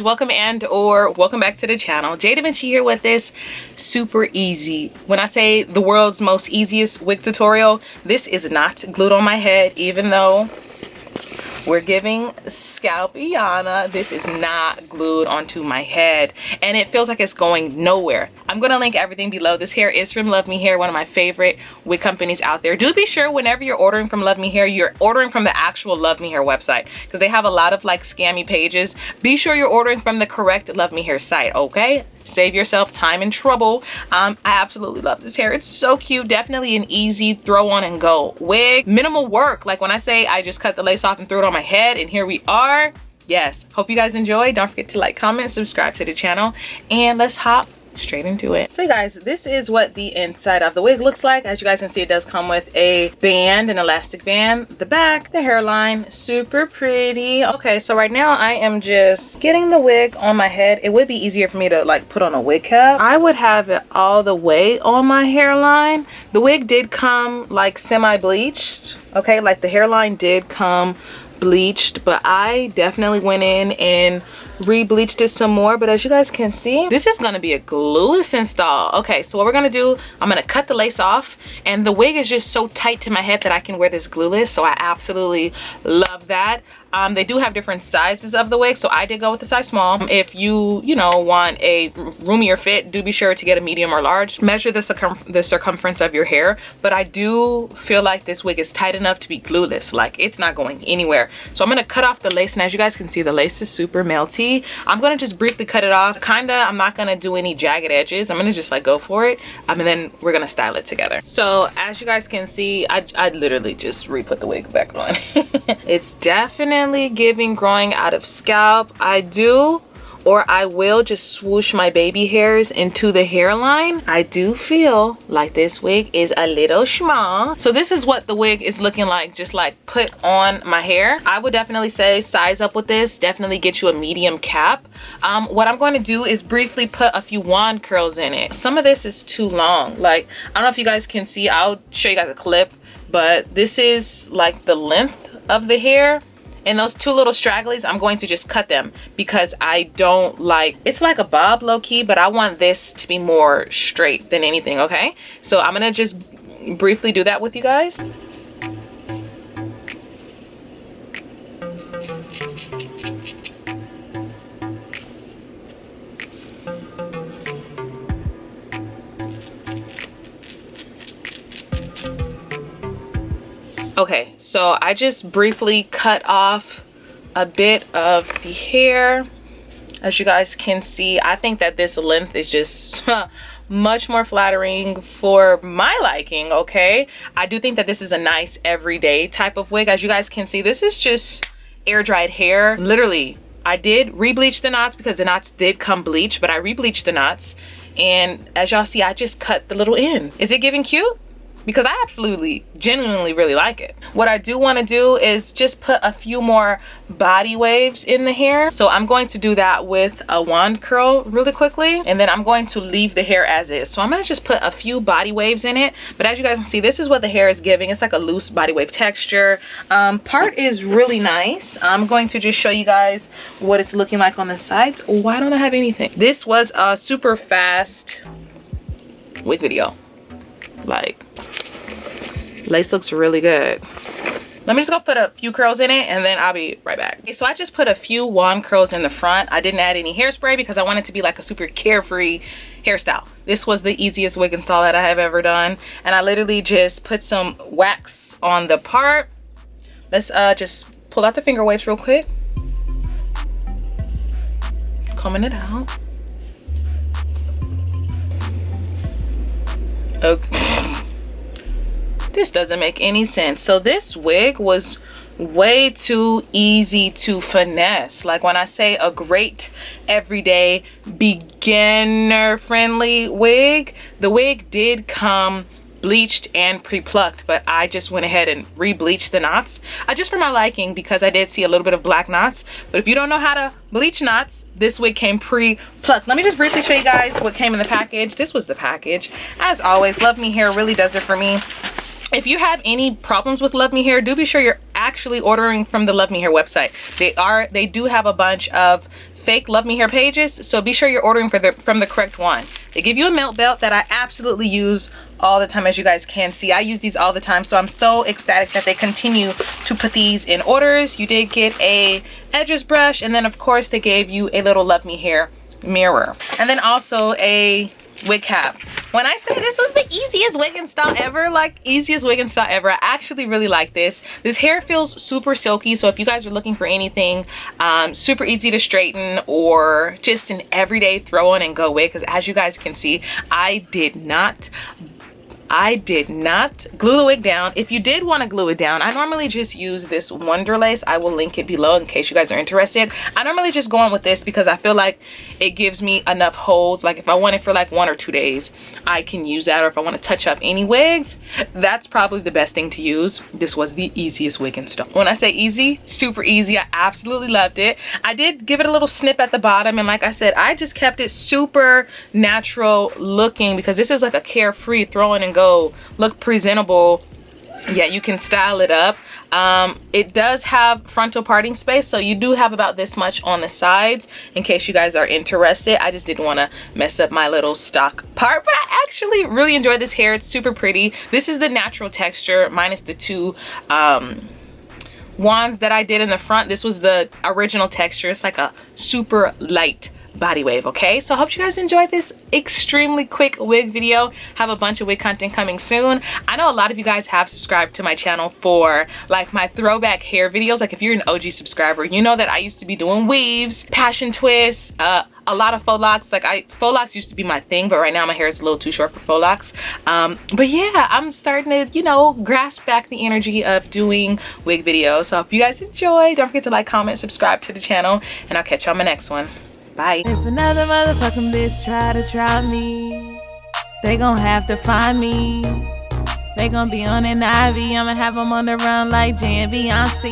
guys, welcome back to the channel. Jdevinci here with this super easy, when I say the world's most easiest wig tutorial, this is not glued on my head. Even though we're giving Scalpiana, this is not glued onto my head and it feels like it's going nowhere. I'm gonna link everything below. This hair is from Luvmehair, one of my favorite wig companies out there. Do be sure whenever you're ordering from Luvmehair, you're ordering from the actual Luvmehair website, because they have a lot of like scammy pages. Be sure you're ordering from the correct Luvmehair site, okay? Save yourself time and trouble. I absolutely love this hair. It's so cute. Definitely an easy throw on and go wig. Minimal work. Like when I say I just cut the lace off and threw it on my head, and here we are. Yes, hope you guys enjoy. Don't forget to like, comment, subscribe to the channel, and let's hop straight into it. So you guys, this is what the inside of the wig looks like. As you guys can see, it does come with a band, an elastic band. The back, the hairline, super pretty. Okay, so right now I am just getting the wig on my head. It would be easier for me to like put on a wig cap. I would have it all the way on my hairline. The wig did come like semi-bleached, okay? Like the hairline did come bleached, but I definitely went in and re-bleached it some more. But as you guys can see, this is going to be a glueless install. Okay, so what we're going to do, I'm going to cut the lace off, and the wig is just so tight to my head that I can wear this glueless, so I absolutely love that. They do have different sizes of the wig, so I did go with the size small. If you know, want a roomier fit, do be sure to get a medium or large. Measure the circumference of your hair, but I do feel like this wig is tight enough to be glueless. Like, it's not going anywhere. So I'm gonna cut off the lace, and as you guys can see, the lace is super melty. I'm gonna just briefly cut it off. I'm not gonna do any jagged edges. I'm gonna just like go for it, and then we're gonna style it together. So as you guys can see, I literally just re-put the wig back on. It's definitely giving growing out of scalp. I will just swoosh my baby hairs into the hairline. I do feel like this wig is a little small. So this is what the wig is looking like, just like put on my hair. I would definitely say size up with this. Definitely get you a medium cap. What I'm going to do is briefly put a few wand curls in it. Some of this is too long. Like, I don't know if you guys can see. I'll show you guys a clip, but this is like the length of the hair. And those two little stragglies, I'm going to just cut them because I don't like, it's like a bob low-key, but I want this to be more straight than anything, okay? So I'm gonna just briefly do that with you guys. Okay, so I just briefly cut off a bit of the hair. As you guys can see, I think that this length is just much more flattering for my liking, okay? I do think that this is a nice everyday type of wig. As you guys can see, this is just air dried hair. Literally, I did re-bleach the knots because the knots did come bleached, but I re-bleached the knots. And as y'all see, I just cut the little end. Is it giving cute? Because I absolutely, genuinely really like it. What I do want to do is just put a few more body waves in the hair. So I'm going to do that with a wand curl really quickly, and then I'm going to leave the hair as is. So I'm going to just put a few body waves in it. But as you guys can see, this is what the hair is giving. It's like a loose body wave texture. Part is really nice. I'm going to just show you guys what it's looking like on the sides. Why don't I have anything? This was a super fast wig video. Like, lace looks really good. Let me just go put a few curls in it, and then I'll be right back. Okay, so I just put a few wand curls in the front. I didn't add any hairspray because I want it to be like a super carefree hairstyle. This was the easiest wig install that I have ever done, and I literally just put some wax on the part. Let's just pull out the finger waves real quick. Combing it out. Okay. This doesn't make any sense. So this wig was way too easy to finesse. Like when I say a great everyday beginner friendly wig, the wig did come bleached and pre-plucked, but I just went ahead and re-bleached the knots, just for my liking, because I did see a little bit of black knots. But if you don't know how to bleach knots, this wig came pre-plucked. Let me just briefly show you guys what came in the package. This was the package. As always, Luvmehair really does it for me. If you have any problems with Luvmehair, do be sure you're actually ordering from the Luvmehair website. They do have a bunch of fake Luvmehair pages, so be sure you're ordering from the correct one. They give you a melt belt that I absolutely use all the time, as you guys can see. I use these all the time, so I'm so ecstatic that they continue to put these in orders. You did get a edges brush, and then of course they gave you a little Luvmehair mirror, and then also a wig cap. When I say this was the easiest wig install ever, like easiest wig install ever, I actually really like this. This hair feels super silky, so if you guys are looking for anything super easy to straighten or just an everyday throw on and go wig, because as you guys can see, I did not glue the wig down. If you did want to glue it down, I normally just use this Wonder Lace. I will link it below in case you guys are interested. I normally just go on with this because I feel like it gives me enough holds. Like if I want it for like 1 or 2 days, I can use that. Or if I want to touch up any wigs, that's probably the best thing to use. This was the easiest wig install. When I say easy, super easy. I absolutely loved it. I did give it a little snip at the bottom, and like I said, I just kept it super natural looking because this is like a carefree throw in and go look presentable. Yeah, you can style it up. It does have frontal parting space, so you do have about this much on the sides in case you guys are interested. I just didn't want to mess up my little stock part, but I actually really enjoy this hair. It's super pretty. This is the natural texture minus the 2 wands that I did in the front. This was the original texture. It's like a super light body wave. Okay, so I hope you guys enjoyed this extremely quick wig video. Have a bunch of wig content coming soon. I know a lot of you guys have subscribed to my channel for like my throwback hair videos. Like if you're an OG subscriber, you know that I used to be doing weaves, passion twists, a lot of faux locks. Like faux locks used to be my thing, but right now my hair is a little too short for faux locks. But yeah, I'm starting to, you know, grasp back the energy of doing wig videos. So if you guys enjoy, don't forget to like, comment, subscribe to the channel, and I'll catch you on my next one. Bye. If another motherfucking bitch try me, they gon' have to find me. They gon' be on an IV. I'ma have them on the run like Jdevinci.